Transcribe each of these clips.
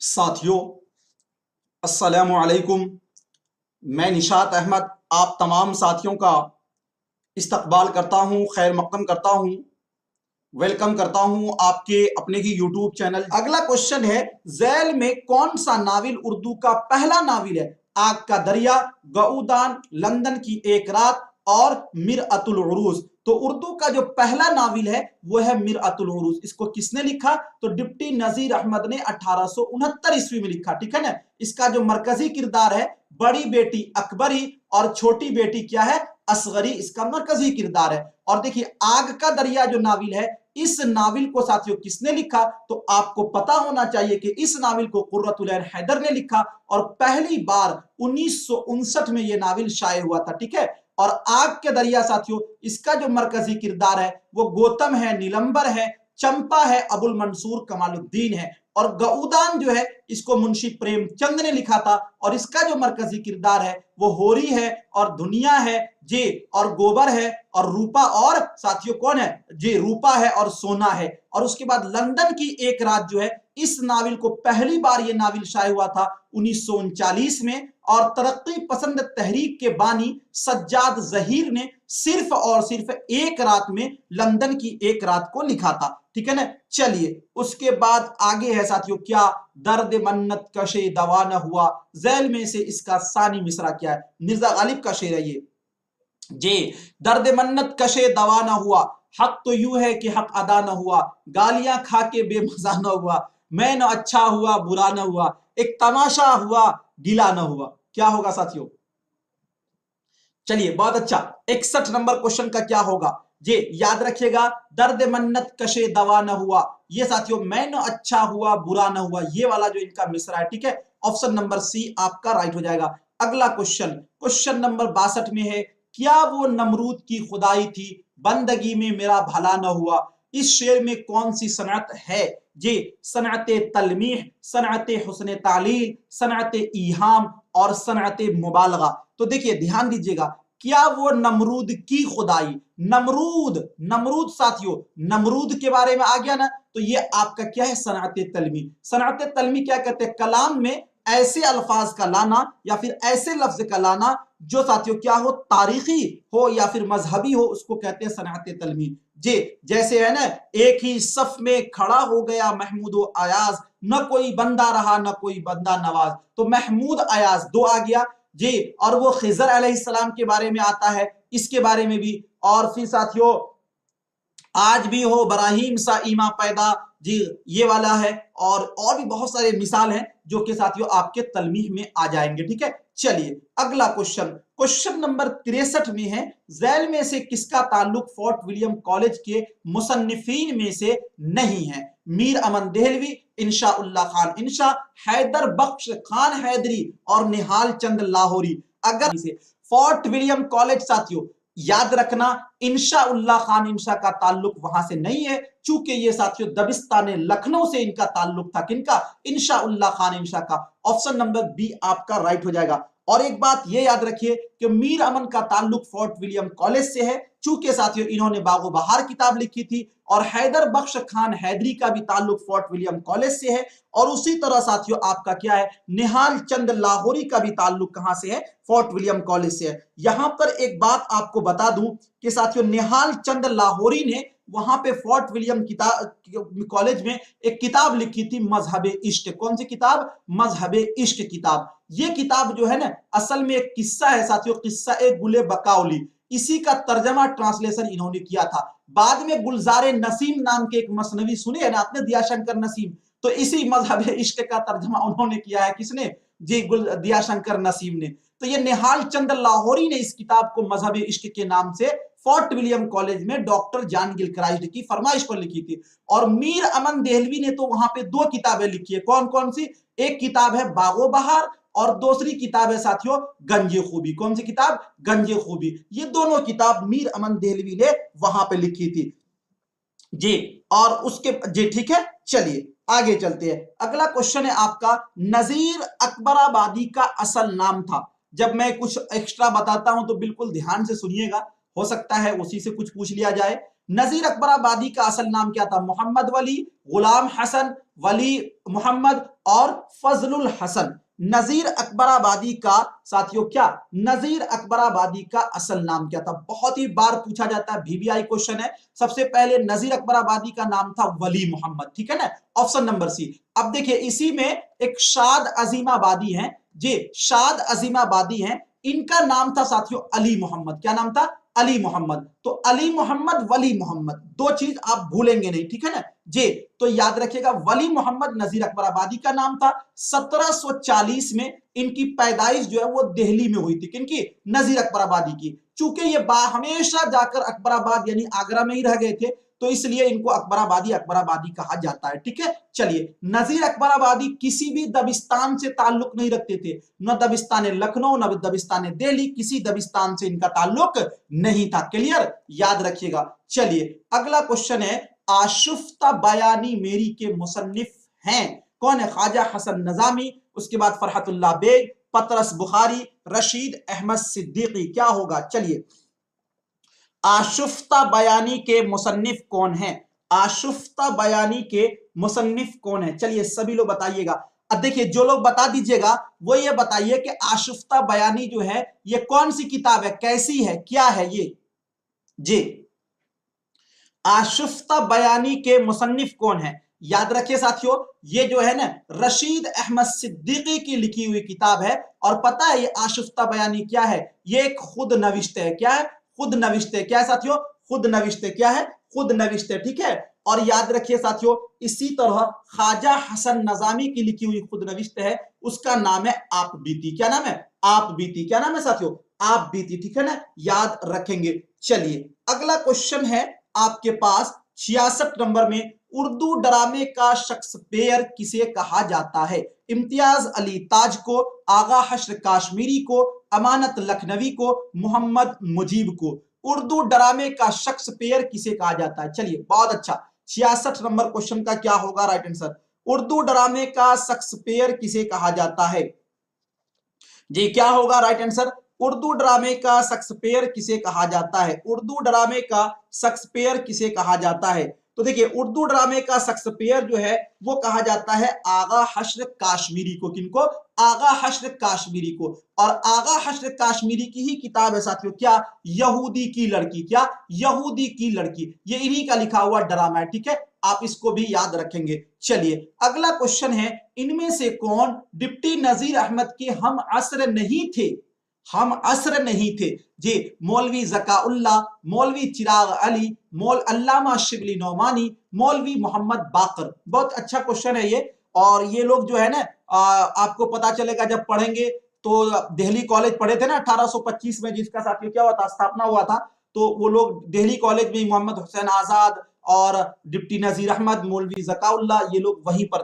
साथियों, अस्सलामु अलैकुम। मैं निशात अहमद आप तमाम साथियों का इस्तकबाल करता हूं, खैर मक़दम करता हूं, वेलकम करता हूं आपके अपने ही यूट्यूब चैनल। अगला क्वेश्चन है, झैल में कौन सा नाविल उर्दू का पहला नाविल है? आग का दरिया, गऊदान, लंदन की एक रात और मिरअतुल उरूज। तो उर्दू का जो पहला नाविल है वो है मिरअतुल उरूज। इसको किसने लिखा? तो डिप्टी नजीर अहमद ने 1869 ईस्वी में लिखा। ठीक है ना। इसका जो मरकजी किरदार है बड़ी बेटी अकबरी और छोटी बेटी क्या है? असगरी इसका मरकजी किरदार है। और देखिए आग का दरिया जो नाविल है, इस नाविल को साथियों किसने लिखा? तो आपको पता होना चाहिए कि इस नाविल को कुर्रतुल ऐन हैदर ने लिखा और पहली बार 1959 में यह नाविल शाये हुआ था। ठीक है। और आग के दरिया साथियों, इसका जो मरकजी किरदार है वो गौतम है, नीलंबर है, चंपा है, अबुल मंसूर कमालुद्दीन है। और गऊदान जो है इसको मुंशी प्रेमचंद ने लिखा था और इसका जो मरकजी किरदार है वो होरी है और दुनिया है जी, और गोबर है और रूपा, और साथियों कौन है जी? रूपा है और सोना है। और उसके बाद लंदन की एक रात जो है, इस नाविल को पहली बार ये नाविल शाये हुआ था 1939 में। और तरक्की पसंद तहरीक के बानी सज्जाद जहीर ने सिर्फ और सिर्फ एक रात में लंदन की एक रात को लिखा था। ठीक है ना। चलिए उसके बाद आगे है साथियों क्या? दर्द मन्नत कशे दवा न हुआ। झैल में से इसका सानी मिसरा क्या है? मिर्जा गालिब का शेर है ये जी। दर्द मन्नत कशे दवा न हुआ, हक तो यूं है कि हक अदा न हुआ, गालियां खा के बेमजा न हुआ, मैं न अच्छा हुआ बुरा न हुआ, एक तमाशा हुआ गिला न हुआ। क्या होगा साथियों? चलिए बहुत अच्छा। 61 नंबर क्वेश्चन का क्या होगा जी? याद रखिएगा, दर्द मन्नत कशे दवा न हुआ, ये साथियों मैं न अच्छा हुआ बुरा न हुआ, ये वाला जो इनका मिसरा है। ठीक है। ऑप्शन नंबर सी आपका राइट हो जाएगा। अगला क्वेश्चन, क्वेश्चन नंबर 62 में है, क्या वो नमरूद की खुदाई थी, बंदगी में मेरा भला न हुआ। इस शेर में कौन सी सनअत है जी? सनअत तलमीह, सनअत हुस्न तालील, सनअत ईहाम और सनअत मुबालगा। तो देखिए ध्यान दीजिएगा, क्या वो नमरूद की खुदाई, नमरूद, नमरूद साथियों नमरूद के बारे में आ गया ना, तो ये आपका क्या है? सनअत तलमी। सनअत तलमी क्या कहते हैं? कलाम में ऐसे अल्फाज का लाना या फिर ऐसे लफ्ज का लाना जो साथियों क्या हो? तारीखी हो या फिर मजहबी हो, उसको कहते हैं सनअत तलमी जी। जैसे है ना, एक ही सफ में खड़ा हो गया महमूद अयाज, न कोई बंदा रहा न कोई बंदा नवाज। तो महमूद अयाज दो आ गया जी। और वो खिजर अलैहिस्सलाम के बारे में आता है, इसके बारे में भी। और फिर साथियों आज भी हो बराहीम सा ईमा पैदा जी, ये वाला है। और भी बहुत सारे मिसाल हैं जो कि साथियों आपके तलमीह में आ जाएंगे। ठीक है। चलिए अगला क्वेश्चन, क्वेश्चन नंबर 63 में है, झैल में से किसका ताल्लुक फोर्ट विलियम कॉलेज के मुसन्निफीन में से नहीं है? मीर अमन देहलवी, इंशा उल्लाह खान इंशा, हैदर बख्श खान हैदरी और निहाल चंद लाहौरी। अगर इसे फोर्ट विलियम कॉलेज साथियों याद रखना, इंशा उल्लाह खान इंशा का ताल्लुक वहां से नहीं है, चूंकि ये साथियों दबिस्तान लखनऊ से इनका ताल्लुक था। किनका? इंशा उल्लाह खान इंशा का। ऑप्शन नंबर बी आपका राइट हो जाएगा। और एक बात ये याद रखिए कि मीर अमन का ताल्लुक फोर्ट विलियम कॉलेज से है, चूंकि साथियों इन्होंने बागो बहार किताब लिखी थी। और हैदर बख्श खान हैदरी का भी ताल्लुक फोर्ट विलियम कॉलेज से है। और उसी तरह साथियों आपका क्या है? निहाल चंद लाहौरी का भी ताल्लुक कहां से है? फोर्ट विलियम कॉलेज से है। यहां पर एक बात आपको बता दूं कि साथियों निहाल चंद लाहौरी ने वहां पे फोर्ट विलियम कॉलेज में एक किताब लिखी थी, मजहबे इश्क। कौन सी किताब? मजहबे इश्क किताब। ये किताब जो है ना, असल में एक किस्सा है साथियों, किस्सा एक गुले बकाउली, इसी का तर्जमा ट्रांसलेशन इन्होंने किया था। बाद में गुलजारे नसीम नाम के एक मसनवी सुने है ना आपने, दियाशंकर नसीम, तो इसी मजहब इश्क का तर्जमा उन्होंने किया है। किसने जी? दियाशंकर नसीम ने। तो ये निहाल चंद लाहौरी ने इस किताब को मजहब इश्क के नाम से फोर्ट विलियम कॉलेज में डॉक्टर जॉन गिलक्राइस्ट की फरमाइश पर लिखी थी। और मीर अमन देहलवी ने तो वहां पे दो किताबें लिखी है। कौन कौन सी? एक किताब है बागो बहार और दूसरी किताब है साथियों गंजे खूबी। कौन सी किताब? गंजे खूबी। ये दोनों किताब मीर अमन देहलवी ने वहां पे लिखी थी जी। और उसके जी ठीक है। चलिए आगे चलते हैं। अगला क्वेश्चन है आपका, नजीर अकबराबादी का असल नाम था। जब मैं कुछ एक्स्ट्रा बताता हूं तो बिल्कुल ध्यान से सुनिएगा, हो सकता है उसी से कुछ पूछ लिया जाए। नजीर अकबराबादी का असल नाम क्या था? मोहम्मद वली, गुलाम हसन, वली मोहम्मद और फजलुल हसन। नजीर अकबराबादी का साथियों क्या, नजीर अकबराबादी का असल नाम क्या था? बहुत ही बार पूछा जाता है, VVI क्वेश्चन है। सबसे पहले नजीर अकबराबादी का नाम था वली मोहम्मद, ठीक है ना, ऑप्शन नंबर सी। अब देखिए इसी में एक शाद अजीमाबादी हैं, जी शाद अजीमाबादी हैं, इनका नाम था साथियों अली मोहम्मद। क्या नाम था? अली मोहम्मद। तो अली मोहम्मद वली मोहम्मद, दो चीज आप भूलेंगे नहीं, ठीक है ना जी। तो याद रखिएगा वली मोहम्मद नजीर अकबराबादी का नाम था। 1740 में इनकी पैदाइश जो है वो दिल्ली में हुई थी। किनकी? नजीर अकबराबादी की। चूंकि ये हमेशा जाकर अकबराबाद यानी आगरा में ही रह गए थे, तो इसलिए इनको अकबराबादी अकबराबादी कहा जाता है, ठीक है। चलिए, नजीर अकबराबादी किसी भी दबिस्तान से ताल्लुक नहीं रखते थे, न दबिस्तान लखनऊ न दबिस्तान दिल्ली, किसी दबिस्तान से इनका ताल्लुक नहीं था। क्लियर, याद रखिएगा। चलिए अगला क्वेश्चन है, आशुफ्ता बयानी मेरी के मुसन्निफ हैं कौन है? ख्वाजा हसन नजामी, उसके बाद फरहतुल्लाह बेग, पतरस बुखारी, रशीद अहमद सिद्दीकी। क्या होगा? चलिए, आशुफ्ता बयानी के मुसन्निफ कौन है? आशुफ्ता बयानी के मुसन्निफ कौन है? चलिए सभी लोग बताइएगा। अब देखिए जो लोग बता दीजिएगा वो ये बताइए कि आशुफ्ता बयानी जो है ये कौन सी किताब है, कैसी है, क्या है ये? जी, आशुफ्ता बयानी के मुसन्निफ कौन है? याद रखिए साथियों, ये जो है ना रशीद अहमद सिद्दीकी की लिखी हुई किताब है। और पता है ये आशुफ्ता बयानी क्या है? ये एक खुद नविश्त है। क्या है? खुद नविश्त है। क्या है साथियों? खुद नविश्त है। क्या है? खुद नविश्त है, ठीक है। और याद रखिए साथियों, इसी तरह ख्वाजा हसन नजामी की लिखी हुई खुद नविश्त है, उसका नाम है आप बीती। क्या नाम है? आप बीती। क्या नाम है साथियों? आप बीती, ठीक है ना, याद रखेंगे। चलिए अगला क्वेश्चन है आपके पास 66 नंबर में, उर्दू ड्रामे का शेक्सपियर किसे कहा जाता है? इम्तियाज अली ताज को, आगा हश्र काश्मीरी को, अमानत लखनवी को, मोहम्मद मुजीब को। उर्दू ड्रामे का शेक्सपियर किसे कहा जाता है? चलिए बहुत अच्छा, 66 नंबर क्वेश्चन का क्या होगा राइट आंसर? उर्दू ड्रामे का शेक्सपियर किसे कहा जाता है? जी क्या होगा राइट आंसर? उर्दू ड्रामे का शेक्सपियर किसे कहा जाता है? उर्दू ड्रामे का शेक्सपियर किसे कहा जाता है? तो देखिए उर्दू ड्रामे का शेक्सपियर जो है वो कहा जाता है आगा हश्र काश्मीरी को। किनको? आगा हश्र काश्मीरी को। और आगा हश्र काश्मीरी की ही किताब है साथियों क्या? यहूदी की लड़की। क्या? यहूदी की लड़की, ये इन्हीं का लिखा हुआ ड्रामा है, ठीक है, आप इसको भी याद रखेंगे। चलिए अगला क्वेश्चन है, इनमें से कौन डिप्टी नजीर अहमद के हम असर नहीं थे? हम असर नहीं थे जी। मौलवी ज़काउल्लाह, मौलवी चिराग अली, अल्लामा शिबली नौमानी, मौलवी मोहम्मद बाकर। बहुत अच्छा क्वेश्चन है ये। और ये लोग जो है ना आपको पता चलेगा जब पढ़ेंगे। तो दिल्ली कॉलेज पढ़े थे ना 1825 में, जिसका साथियों क्या हुआ था, स्थापना हुआ था। तो वो लोग दिल्ली कॉलेज में मोहम्मद हुसैन आजाद और डिप्टी नजीर अहमद, मौलवी ज़काउल्लाह, ये लोग वहीं पर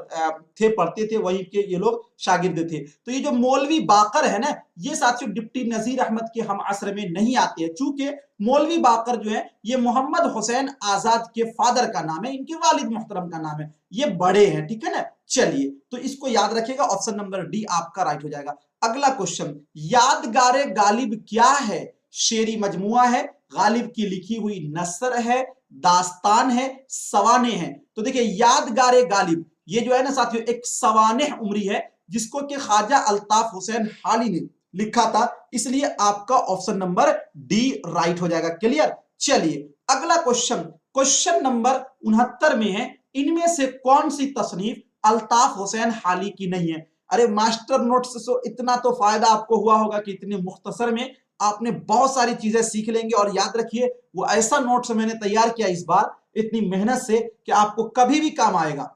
थे, पढ़ते थे, वहीं के ये लोग शागिर्द थे। तो ये जो मौलवी बाकर है ना, ये साथियों डिप्टी नजीर अहमद के हम असर में नहीं आते हैं। चूंकि मौलवी बाकर जो है ये मोहम्मद हुसैन आजाद के फादर का नाम है, इनके वालिद मोहतरम का नाम है, ये बड़े हैं, ठीक है ना। चलिए तो इसको याद रखिएगा, ऑप्शन नंबर डी आपका राइट हो जाएगा। अगला क्वेश्चन, यादगारे गालिब क्या है? शेरी मजमुआ है, गालिब की लिखी हुई नसर है, दास्तान है, सवाने हैं। तो देखिए यादगारे गालिब ये जो है ना साथियों एक सवाने उम्री है, जिसको कि ख्वाजा अल्ताफ हुसैन हाली ने लिखा था, इसलिए आपका ऑप्शन नंबर डी राइट हो जाएगा। क्लियर। चलिए अगला क्वेश्चन, क्वेश्चन नंबर 69 में है, इनमें से कौन सी तसनीफ अल्ताफ हुसैन हाली की नहीं है? अरे मास्टर नोट्स से इतना तो फायदा आपको हुआ होगा कि इतने मुख्तसर में आपने बहुत सारी चीजें सीख लेंगे। और याद रखिए वो ऐसा नोट्स मैंने तैयार किया इस बार इतनी मेहनत से कि आपको कभी भी काम आएगा।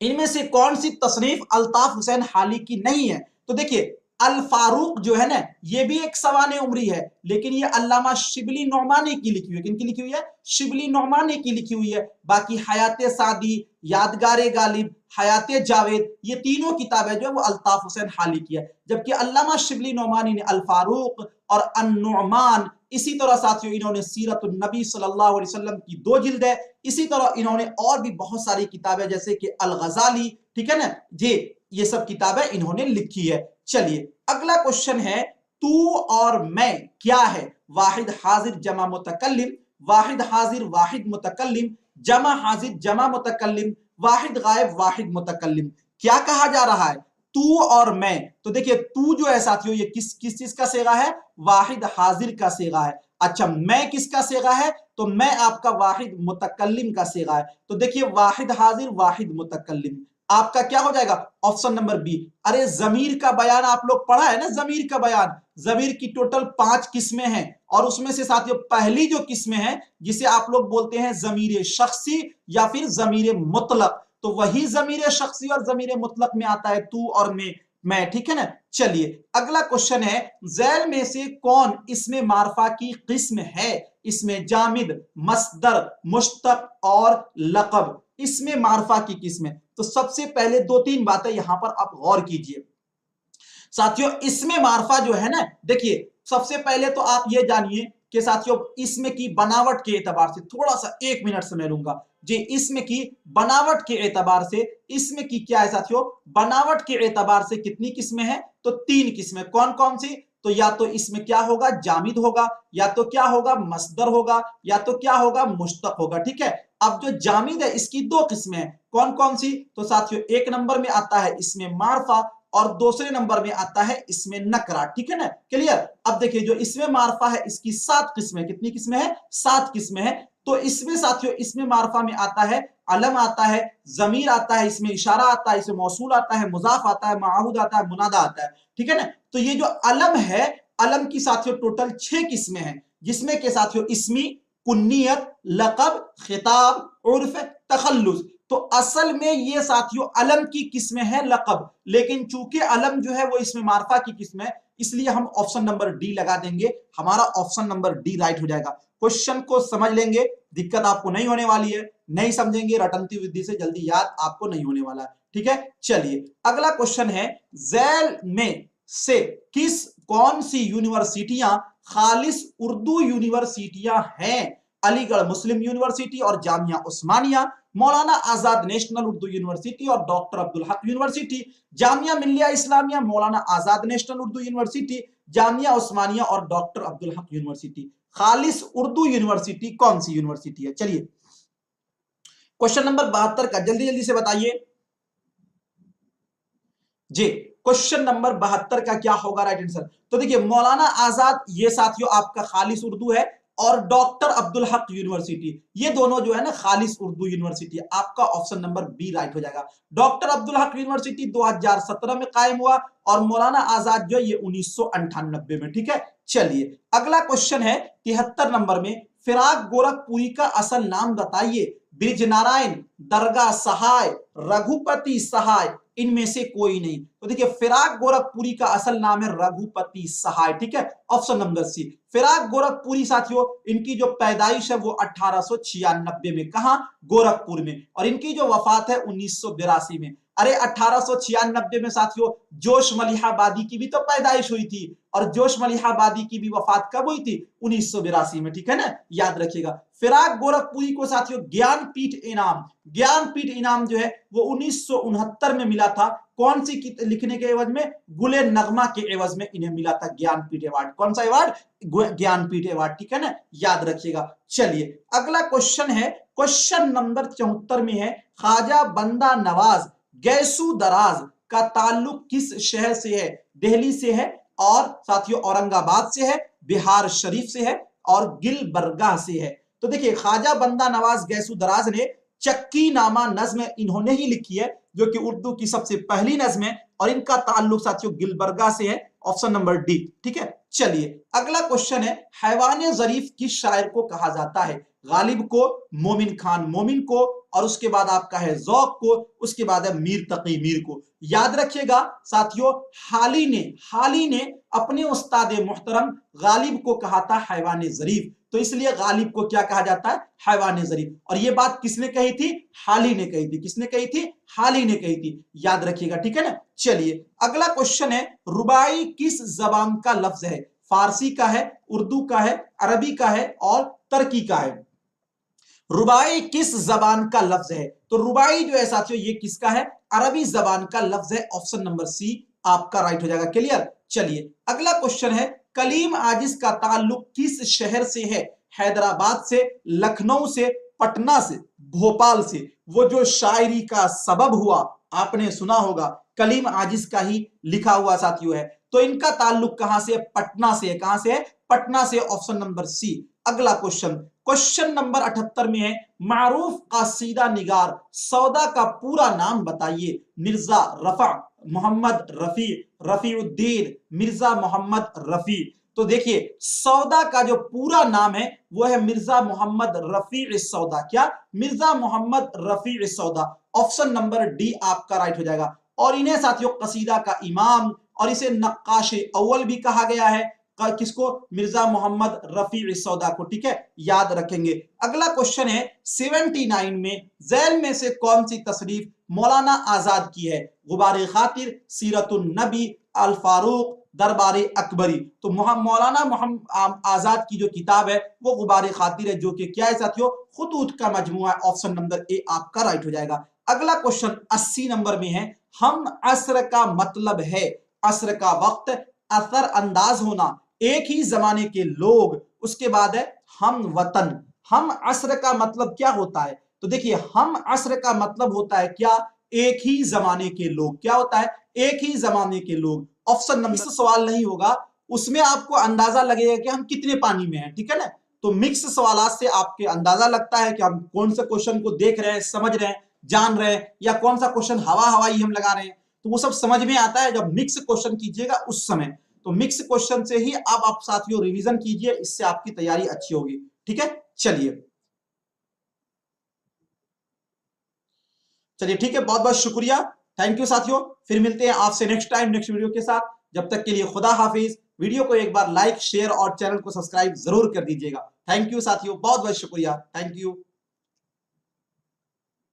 इनमें से कौन सी तसनीफ अल्ताफ हुसैन हाली की नहीं है? तो देखिए अल फारूक जो है ना ये भी एक सवाने उम्री है, लेकिन ये अल्लामा शिबली नौमानी की लिखी हुई है। किनकी लिखी हुई है? शिबली नौमानी की लिखी हुई है। बाकी हयाते सादी, यादगारे गालिब, हयाते जावेद, ये तीनों किताबें जो है वो अल्ताफ हुसैन हाली की है। जबकि अल्लामा शिबली नौमानी ने अल फारूक और अन-नुअमान, इसी तरह साथियों इन्होंने सीरतुन नबी सल्लल्लाहु अलैहि वसल्लम की 2 जिल्द है। इसी तरह इन्होंने और भी बहुत सारी किताबें जैसे कि अल गजाली, ठीक है ना जी, ये सब किताबें इन्होंने लिखी है। चलिए अगला क्वेश्चन है, तू और मैं क्या है? वाहिद हाजिर जमा मुतकल्लिम, वाहिद हाजिर वाहिद मुतकल्लिम, जमा हाजिर जमा मुतकल्लिम, वाहिद गायब वाहिद मुतकल्लिम। क्या कहा जा रहा है? तू और मैं। तो देखिए तू जो है साथियों ये किस किस चीज का सेगा है? वाहिद हाजिर का सेगा है। अच्छा मैं किसका सेगा है? तो मैं आपका वाहिद मुतकल्लिम का सेगा है। तो देखिए वाहिद हाजिर वाहिद मुतकल्लिम आपका क्या हो जाएगा? Option number B. अरे जमीर का बयान आप लोग पढ़ा है ना, जमीर का बयान। जमीर की टोटल 5 किस्में हैं और उसमें से साथियों पहली जो किस्में हैं जिसे आप लोग बोलते हैं जमीर शख्सी या फिर जमीर मुतलक, तो वही जमीर शख्सी और जमीर मुतलक में आता है तू और मैं, ठीक है ना। चलिए अगला क्वेश्चन है, जैल में से कौन इसमें मारफा की किस्म है? इसमें जामिद, मस्दर, मुश्तक और लकब, इसमें मारफा की किस्म है। तो सबसे पहले 2-3 बातें यहां पर आप गौर कीजिए साथियों। इसमें मारफा जो है ना, देखिए सबसे पहले तो आप ये जानिए कि साथियों इसमें की बनावट के एतबार से, थोड़ा सा 1 मिनट समय लूंगा जी, इसमें की बनावट के एतबार से, इसमें की क्या है साथियों? बनावट के एतबार से कितनी किस्में हैं? तो 3 किस्में। कौन कौन सी? तो या तो इसमें क्या होगा? जामिद होगा, या तो क्या होगा? मस्दर होगा, या तो क्या होगा? मुश्तक होगा, ठीक है। अब जो जामिद है इसकी 2 किस्में हैं। कौन कौन सी? तो साथियों 1 नंबर में आता है इसमें मारफा और दूसरे नंबर में आता है इसमें नकरा, ठीक है ना, क्लियर। अब देखिए जो इसमें मारफा है इसकी 7 किस्में। कितनी किस्में हैं? 7 किस्में हैं। तो इसमें साथियों इसमें मारफा में आता है अलम आता है, जमीर आता है, इसमें इशारा आता है, इसमें मौसूल आता है, मुजाफ आता है, माहूद आता है, मुनादा आता है, ठीक है ना। तो ये जो अलम है, अलम की साथियों टोटल 6 किस्में हैं, जिसमें के साथियों इसमी, कुन्नियत, लकब, खिताब, उर्फ, तखल्लुस। तो असल में ये साथियों अलम की किस्में हैं लकब, लेकिन चूंकि अलम जो है वो इसमें मारफा की किस्म है, इसलिए हम ऑप्शन नंबर डी लगा देंगे। हमारा ऑप्शन नंबर डी राइट हो जाएगा। क्वेश्चन को समझ लेंगे, दिक्कत आपको नहीं होने वाली है। नहीं समझेंगे रटंती विधि से जल्दी याद आपको नहीं होने वाला है, ठीक है। चलिए अगला क्वेश्चन है, झैल में से किस कौन सी यूनिवर्सिटियां खालिस उर्दू यूनिवर्सिटियां हैं? अलीगढ़ मुस्लिम यूनिवर्सिटी और जामिया उस्मानिया, मौलाना आजाद नेशनल उर्दू यूनिवर्सिटी और doctor Abdul Haq university, Jamia Millia Islamia, Maulana Azad national Urdu university, Jamia उस्मानिया और डॉक्टर अब्दुल हक यूनिवर्सिटी। खालिस उर्दू यूनिवर्सिटी कौन सी यूनिवर्सिटी है? चलिए क्वेश्चन नंबर 72 का जल्दी जल्दी से बताइए जी। क्वेश्चन नंबर 72 का क्या होगा राइट आंसर? तो देखिए मौलाना आजाद ये साथियों आपका खालिस उर्दू है, और डॉक्टर अब्दुल हक यूनिवर्सिटी ये दोनों जो है ना खालिस उर्दू यूनिवर्सिटी। आपका ऑप्शन नंबर बी राइट हो जाएगा। डॉक्टर अब्दुल हक यूनिवर्सिटी 2017 में कायम हुआ और मौलाना आजाद जो ये 1998 में, ठीक है। चलिए अगला क्वेश्चन है 73 नंबर में, फिराक गोरखपुरी का असल नाम बताइए। ब्रिज नारायण, दरगाह सहाय, रघुपति सहाय, इनमें से कोई नहीं। तो देखिए फिराक गोरखपुरी का असल नाम है रघुपति सहाय, ठीक है। Option number C. Firaq Gorakhpuri साथियों इनकी जो पैदाइश है वो 1896 में, कहा? गोरखपुर में, और इनकी जो वफात है 1982 में। अरे 1896 में साथियों जोश मलिहाबादी की भी तो पैदाइश हुई थी, और जोश मलिहाबादी की भी वफात कब हुई थी? 1982 में, ठीक है ना, याद रखिएगा। फिराक गोरखपुरी को साथियों ज्ञानपीठ इनाम जो है वो 1969 में मिला था। कौन सी लिखने के एवज में? गुले नगमा के एवज में इन्हें मिला था ज्ञानपीठ अवार्ड। कौन सा अवार्ड? ज्ञानपीठ अवार्ड, ठीक है ना, याद रखिएगा। चलिए अगला क्वेश्चन है, क्वेश्चन नंबर 74 में है, ख्वाजा बंदा नवाज गैसू दराज का ताल्लुक किस शहर से है? दिल्ली से है, और साथियों औरंगाबाद से है, बिहार शरीफ से है, और गिलबर्गा से है। तो देखिए ख्वाजा बंदा नवाज गैसू दराज ने चक्की नामा नज्म इन्होंने ही लिखी है, जो कि उर्दू की सबसे पहली नज्म है, और इनका ताल्लुक साथियों गिलबर्गा से है। ऑप्शन नंबर डी, ठीक है। चलिए अगला क्वेश्चन है, हैवान ज़रीफ किस शायर को कहा जाता है? गालिब को, मोमिन खान मोमिन को, और उसके बाद आपका है ज़ौक़ को, उसके बाद है मीर तकी मीर को। याद रखिएगा साथियों हाली ने अपने उस्ताद मोहतरम गालिब को कहा था हैवान ज़रीफ, तो इसलिए गालिब को क्या कहा जाता है? हैवान ज़रीफ। और ये बात किसने कही थी? हाली ने कही थी। किसने कही थी? हाली ने कही थी, याद रखिएगा, ठीक है ना। चलिए अगला क्वेश्चन है, रुबाई किस जबान का लफ्ज है? फारसी का है, उर्दू का है, अरबी का है, और तुर्की का है। रुबाई किस जबान का लफ्ज है? तो रुबाई जो है साथियों ये किसका है? अरबी जबान का लफ्ज है। ऑप्शन नंबर सी आपका राइट हो जाएगा, क्लियर। चलिए अगला क्वेश्चन है, कलीम आजिज का ताल्लुक किस शहर से है? हैदराबाद से, लखनऊ से, पटना से, भोपाल से वो जो शायरी का सबब हुआ आपने सुना होगा, कलीम आजिज का ही लिखा हुआ साथियों है। तो इनका ताल्लुक कहां से है? पटना से है। कहां से है? पटना से। Option number C. अगला क्वेश्चन, क्वेश्चन नंबर 78 में है, मारूफ कासीदा निगार सौदा का पूरा नाम बताइए। मिर्जा रफा मोहम्मद रफी, रफीउद्दीन, मिर्जा मोहम्मद रफी। तो देखिए सौदा का जो पूरा नाम है वो है मिर्जा मोहम्मद रफी सौदा। क्या? मिर्जा मोहम्मद रफी सौदा। ऑप्शन नंबर डी आपका राइट हो जाएगा। और इन्हें साथियों कसीदा का इमाम और इसे नक्काश अव्वल भी कहा गया है। किसको? मिर्जा मोहम्मद रफी सौदा को। ठीक है, याद रखेंगे। अगला क्वेश्चन है 79 में जैल में से कौन सी तसरीफ मौलाना आजाद की है? गुबारे खातिर, सीरतुन नबी, अल फारूक, दरबारे अकबरी। तो मौलाना मोहम्मद आजाद की जो किताब है वो गुबारे खातिर है, जो कि क्या है साथियों? खुतूत का मजमुआ है। ऑप्शन नंबर ए आपका राइट हो जाएगा। अगला क्वेश्चन 80 नंबर में है, हम असर का मतलब है, असर का वक्त, असर अंदाज होना, एक ही जमाने के लोग। उसके बाद है हम वतन। हम असर का मतलब क्या होता है? तो देखिए हम असर का मतलब होता है क्या? एक ही जमाने के लोग। क्या होता है? एक ही जमाने के लोग। ऑप्शन नंबर सवाल नहीं होगा, उसमें आपको अंदाजा लगेगा कि हम कितने पानी में हैं। ठीक है ना? तो मिक्स सवालात से आपके अंदाजा लगता है कि हम कौन से क्वेश्चन को देख रहे हैं, समझ रहे हैं, जान रहे हैं, या कौन सा क्वेश्चन हवा हवाई हम लगा रहे हैं। तो वो सब समझ में आता है जब मिक्स क्वेश्चन कीजिएगा उस समय। तो मिक्स क्वेश्चन से ही अब आप साथियों रिवीजन कीजिए, इससे आपकी तैयारी अच्छी होगी। ठीक है, चलिए ठीक है, बहुत बहुत शुक्रिया, थैंक यू साथियों। फिर मिलते हैं आपसे नेक्स्ट टाइम नेक्स्ट वीडियो के साथ। जब तक के लिए खुदा हाफिज। वीडियो को एक बार लाइक, शेयर और चैनल को सब्सक्राइब जरूर कर दीजिएगा। थैंक यू साथियों, बहुत बहुत शुक्रिया, थैंक यू।